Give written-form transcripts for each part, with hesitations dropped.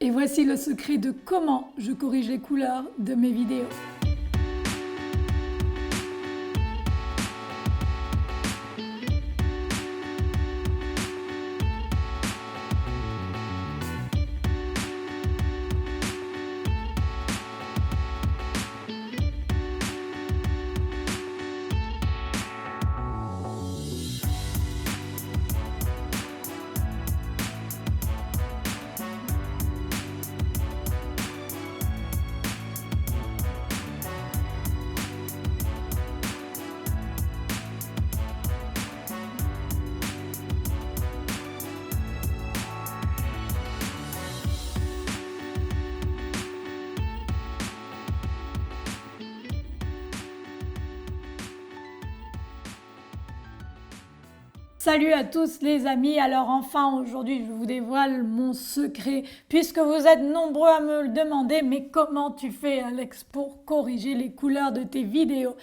Et voici le secret de comment je corrige les couleurs de mes vidéos. Salut à tous les amis, alors enfin aujourd'hui je vous dévoile mon secret puisque vous êtes nombreux à me le demander, mais comment tu fais Alex pour corriger les couleurs de tes vidéos?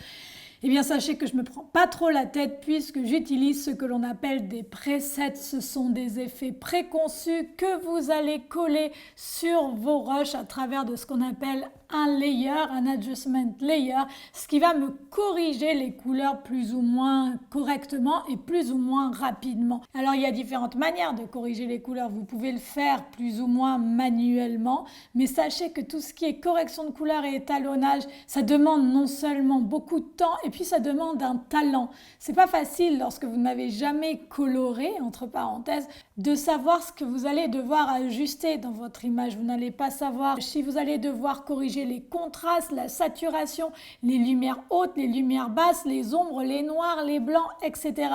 Eh bien sachez que je ne me prends pas trop la tête puisque j'utilise ce que l'on appelle des presets. Ce sont des effets préconçus que vous allez coller sur vos rushs à travers de ce qu'on appelle un layer, un adjustment layer, ce qui va me corriger les couleurs plus ou moins correctement et plus ou moins rapidement. Alors il y a différentes manières de corriger les couleurs, vous pouvez le faire plus ou moins manuellement, mais sachez que tout ce qui est correction de couleurs et étalonnage, ça demande non seulement beaucoup de temps et puis ça demande un talent. C'est pas facile lorsque vous n'avez jamais coloré, entre parenthèses, de savoir ce que vous allez devoir ajuster dans votre image. Vous n'allez pas savoir si vous allez devoir corriger les contrastes, la saturation, les lumières hautes, les lumières basses, les ombres, les noirs, les blancs, etc.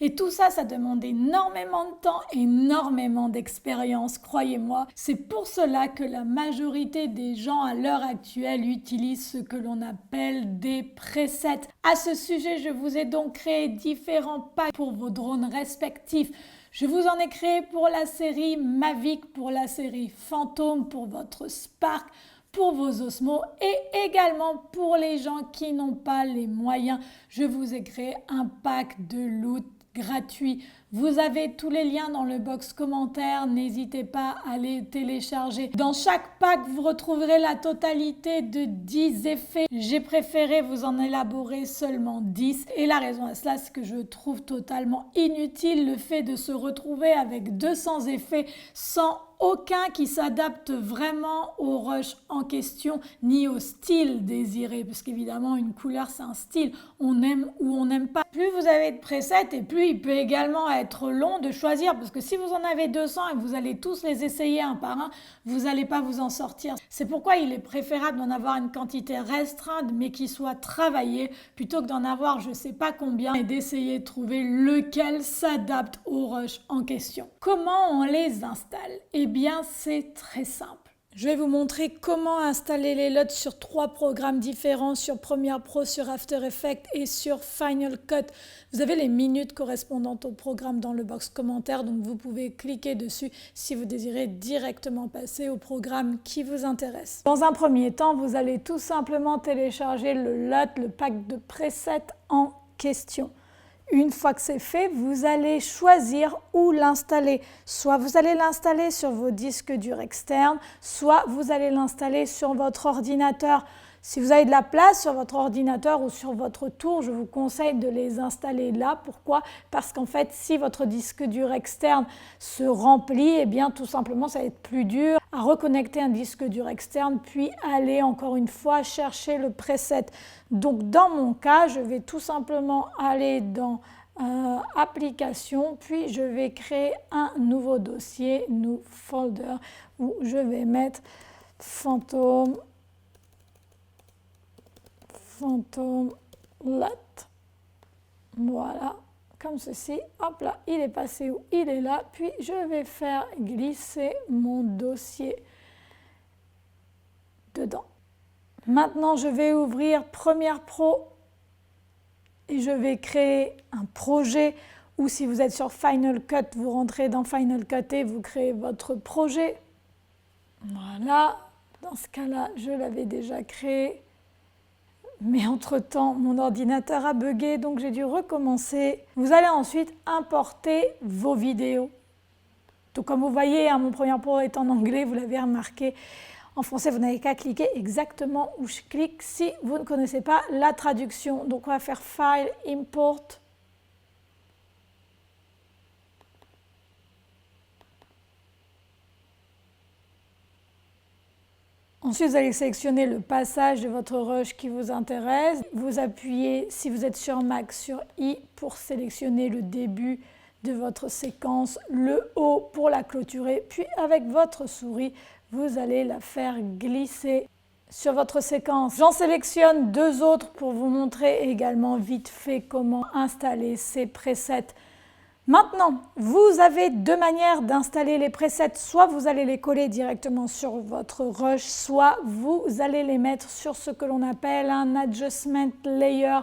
Et tout ça, ça demande énormément de temps, énormément d'expérience, croyez-moi. C'est pour cela que la majorité des gens à l'heure actuelle utilisent ce que l'on appelle des presets. À ce sujet, je vous ai donc créé différents packs pour vos drones respectifs. Je vous en ai créé pour la série Mavic, pour la série Phantom, pour votre Spark, pour vos Osmo et également pour les gens qui n'ont pas les moyens. Je vous ai créé un pack de loot gratuit. Vous avez tous les liens dans le box commentaire, n'hésitez pas à les télécharger. Dans chaque pack, vous retrouverez la totalité de 10 effets. J'ai préféré vous en élaborer seulement 10 et la raison à cela, c'est que je trouve totalement inutile le fait de se retrouver avec 200 effets sans aucun qui s'adapte vraiment au rush en question ni au style désiré, parce qu'évidemment une couleur c'est un style, on aime ou on n'aime pas. Plus vous avez de presets et plus il peut également être long de choisir, parce que si vous en avez 200 et que vous allez tous les essayer un par un, vous n'allez pas vous en sortir. C'est pourquoi il est préférable d'en avoir une quantité restreinte mais qui soit travaillée plutôt que d'en avoir je ne sais pas combien et d'essayer de trouver lequel s'adapte au rush en question. Comment on les installe? Eh bien, c'est très simple. Je vais vous montrer comment installer les LUT sur 3 programmes différents, sur Premiere Pro, sur After Effects et sur Final Cut. Vous avez les minutes correspondantes au programme dans le box commentaire, donc vous pouvez cliquer dessus si vous désirez directement passer au programme qui vous intéresse. Dans un premier temps, vous allez tout simplement télécharger le LUT, le pack de presets en question. Une fois que c'est fait, vous allez choisir où l'installer. Soit vous allez l'installer sur vos disques durs externes, soit vous allez l'installer sur votre ordinateur. Si vous avez de la place sur votre ordinateur ou sur votre tour, je vous conseille de les installer là. Pourquoi? Parce qu'en fait, si votre disque dur externe se remplit, eh bien tout simplement, ça va être plus dur à reconnecter un disque dur externe, puis aller encore une fois chercher le preset. Donc dans mon cas, je vais tout simplement aller dans Applications, puis je vais créer un nouveau dossier, new folder, où je vais mettre Phantom LUT. Voilà, comme ceci. Hop là, il est passé où? Il est là. Puis je vais faire glisser mon dossier dedans. Maintenant, je vais ouvrir Premiere Pro et je vais créer un projet. Ou si vous êtes sur Final Cut, vous rentrez dans Final Cut et vous créez votre projet. Voilà, dans ce cas-là, je l'avais déjà créé. Mais entre-temps, mon ordinateur a bugué, donc j'ai dû recommencer. Vous allez ensuite importer vos vidéos. Donc comme vous voyez, mon premier pot est en anglais, vous l'avez remarqué. En français, vous n'avez qu'à cliquer exactement où je clique si vous ne connaissez pas la traduction. Donc on va faire File, Import. Ensuite, vous allez sélectionner le passage de votre rush qui vous intéresse. Vous appuyez, si vous êtes sur Mac, sur I pour sélectionner le début de votre séquence, le O pour la clôturer, puis avec votre souris, vous allez la faire glisser sur votre séquence. J'en sélectionne 2 autres pour vous montrer également vite fait comment installer ces presets. Maintenant, vous avez 2 manières d'installer les presets. Soit vous allez les coller directement sur votre rush, soit vous allez les mettre sur ce que l'on appelle un adjustment layer.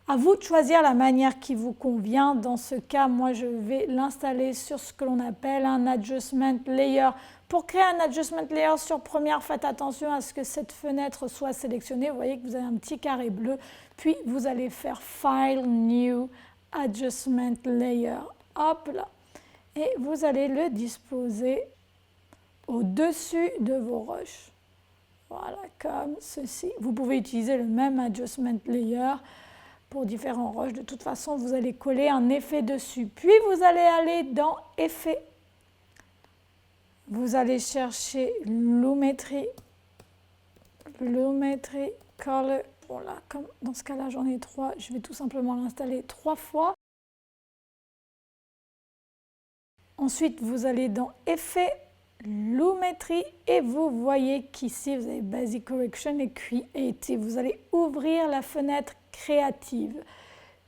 À vous de choisir la manière qui vous convient. Dans ce cas, moi, je vais l'installer sur ce que l'on appelle un adjustment layer. Pour créer un adjustment layer sur première, faites attention à ce que cette fenêtre soit sélectionnée. Vous voyez que vous avez un petit carré bleu. Puis, vous allez faire File, New, Adjustment Layer. Hop là. Et vous allez le disposer au-dessus de vos rushs. Voilà, comme ceci. Vous pouvez utiliser le même adjustment layer pour différents rushs. De toute façon, vous allez coller un effet dessus. Puis, vous allez aller dans Effet. Vous allez chercher Lumetri, Color. Bon là, comme dans ce cas-là, j'en ai 3. Je vais tout simplement l'installer 3 fois. Ensuite, vous allez dans Effet, Lumetri et vous voyez qu'ici, vous avez Basic Correction et Creative. Vous allez ouvrir la fenêtre créative.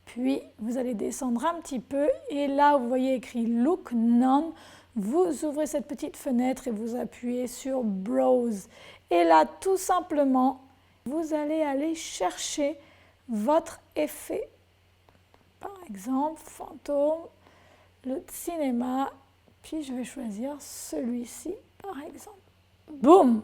Puis, vous allez descendre un petit peu et là, vous voyez écrit Look None. Vous ouvrez cette petite fenêtre et vous appuyez sur Browse. Et là, tout simplement, vous allez aller chercher votre effet. Par exemple, fantôme, le cinéma, puis je vais choisir celui-ci, par exemple. Boum!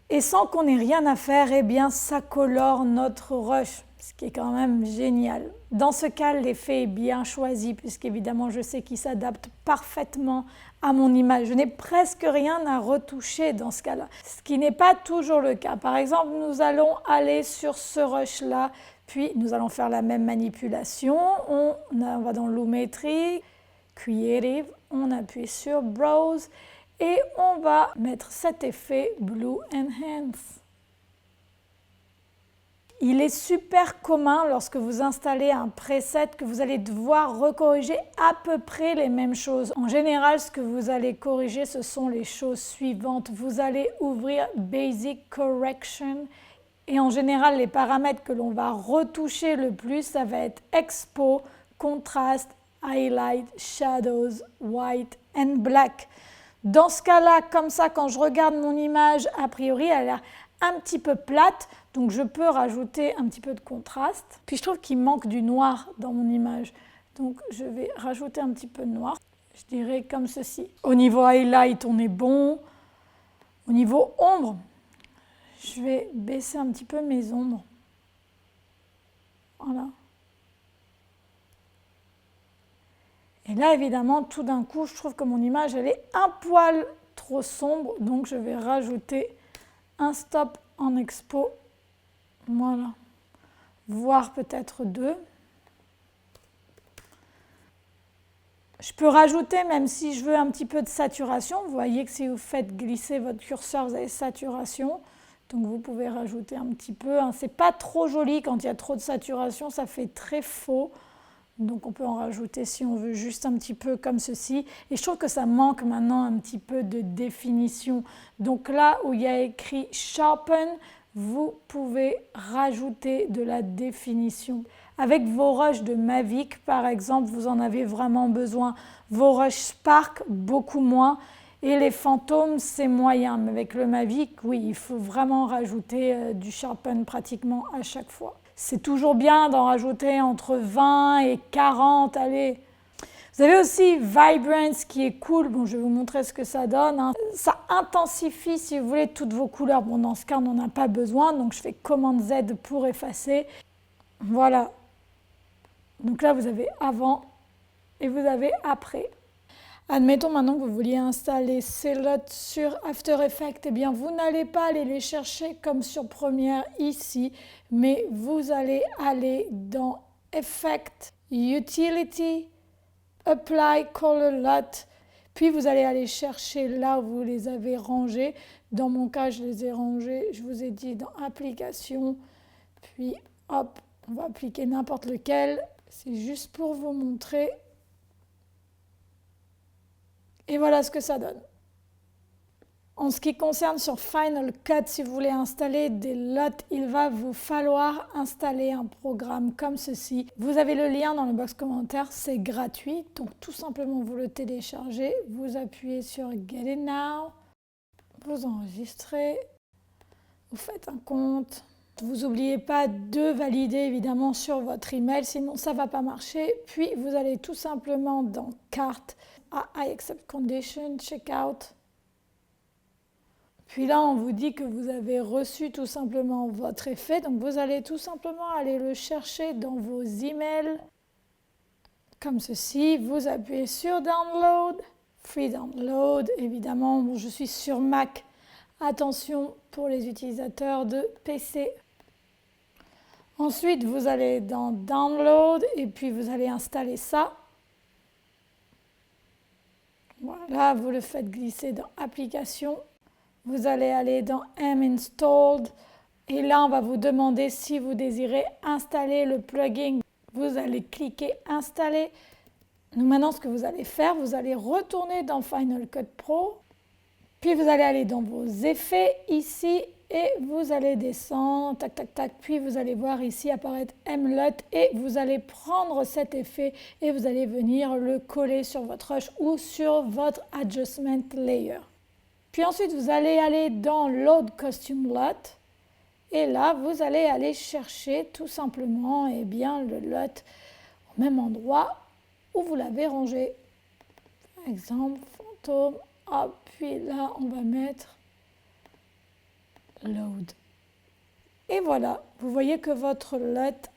Et sans qu'on ait rien à faire, eh bien, ça colore notre rush, ce qui est quand même génial. Dans ce cas, l'effet est bien choisi, puisqu'évidemment, je sais qu'il s'adapte parfaitement à mon image. Je n'ai presque rien à retoucher dans ce cas-là, ce qui n'est pas toujours le cas. Par exemple, nous allons aller sur ce rush-là, puis nous allons faire la même manipulation. On va dans Lumetri, Creative, on appuie sur Browse et on va mettre cet effet Blue Enhance. Il est super commun lorsque vous installez un preset que vous allez devoir recorriger à peu près les mêmes choses. En général, ce que vous allez corriger, ce sont les choses suivantes. Vous allez ouvrir Basic Correction et en général, les paramètres que l'on va retoucher le plus, ça va être Expo, Contrast, Highlight, Shadows, White and Black. Dans ce cas-là, comme ça, quand je regarde mon image, a priori, elle a l'air un petit peu plate, donc je peux rajouter un petit peu de contraste. Puis je trouve qu'il manque du noir dans mon image, donc je vais rajouter un petit peu de noir. Je dirais comme ceci. Au niveau highlight, on est bon. Au niveau ombre, je vais baisser un petit peu mes ombres. Voilà. Et là, évidemment, tout d'un coup, je trouve que mon image, elle est un poil trop sombre. Donc, je vais rajouter un stop en expo. Voilà. Voire peut-être 2. Je peux rajouter, même si je veux un petit peu de saturation. Vous voyez que si vous faites glisser votre curseur, vous avez saturation. Donc, vous pouvez rajouter un petit peu. Ce n'est pas trop joli quand il y a trop de saturation. Ça fait très faux. Donc on peut en rajouter si on veut juste un petit peu comme ceci. Et je trouve que ça manque maintenant un petit peu de définition. Donc là où il y a écrit Sharpen, vous pouvez rajouter de la définition. Avec vos rushs de Mavic, par exemple, vous en avez vraiment besoin. Vos rushs Spark, beaucoup moins. Et les fantômes, c'est moyen. Mais avec le Mavic, oui, il faut vraiment rajouter du Sharpen pratiquement à chaque fois. C'est toujours bien d'en rajouter entre 20 et 40, allez. Vous avez aussi Vibrance qui est cool. Bon, je vais vous montrer ce que ça donne. Ça intensifie, si vous voulez, toutes vos couleurs. Bon, dans ce cas, on n'en a pas besoin. Donc, je fais commande Z pour effacer. Voilà. Donc là, vous avez avant et vous avez après. Admettons maintenant que vous vouliez installer ces LUT sur After Effects, eh bien vous n'allez pas aller les chercher comme sur Premiere ici, mais vous allez aller dans Effect, Utility, Apply Color LUT, puis vous allez aller chercher là où vous les avez rangés. Dans mon cas, je les ai rangés, je vous ai dit dans Application, puis hop, on va appliquer n'importe lequel. C'est juste pour vous montrer. Et voilà ce que ça donne. En ce qui concerne sur Final Cut, si vous voulez installer des LUT, il va vous falloir installer un programme comme ceci. Vous avez le lien dans le box commentaire, c'est gratuit. Donc tout simplement, vous le téléchargez, vous appuyez sur Get It Now, vous enregistrez, vous faites un compte. Vous n'oubliez pas de valider évidemment sur votre email, sinon ça ne va pas marcher. Puis vous allez tout simplement dans Carte, I accept condition, checkout. Puis là, on vous dit que vous avez reçu tout simplement votre effet. Donc vous allez tout simplement aller le chercher dans vos emails. Comme ceci, vous appuyez sur Download, Free Download. Évidemment, bon, je suis sur Mac. Attention pour les utilisateurs de PC. Ensuite, vous allez dans Download et puis vous allez installer ça. Voilà, vous le faites glisser dans Application. Vous allez aller dans M-Installed et là, on va vous demander si vous désirez installer le plugin. Vous allez cliquer Installer. Donc maintenant, ce que vous allez faire, vous allez retourner dans Final Cut Pro. Puis vous allez aller dans vos effets ici et vous allez descendre, tac, tac, tac. Puis vous allez voir ici apparaître MLUT et vous allez prendre cet effet et vous allez venir le coller sur votre rush ou sur votre adjustment layer. Puis ensuite, vous allez aller dans Load Costume LUT et là, vous allez aller chercher tout simplement eh bien, le LUT au même endroit où vous l'avez rangé. Par exemple, fantôme, hop, puis là, on va mettre Load. Et voilà, vous voyez que votre LUT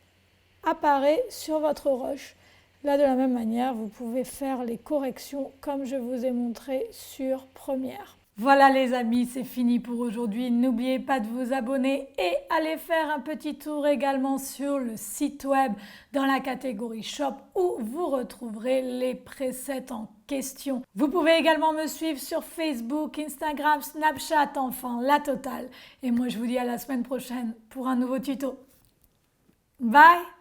apparaît sur votre rush. Là, de la même manière, vous pouvez faire les corrections comme je vous ai montré sur Premiere. Voilà les amis, c'est fini pour aujourd'hui. N'oubliez pas de vous abonner et allez faire un petit tour également sur le site web dans la catégorie Shop où vous retrouverez les presets en question. Vous pouvez également me suivre sur Facebook, Instagram, Snapchat, enfin la totale. Et moi je vous dis à la semaine prochaine pour un nouveau tuto. Bye!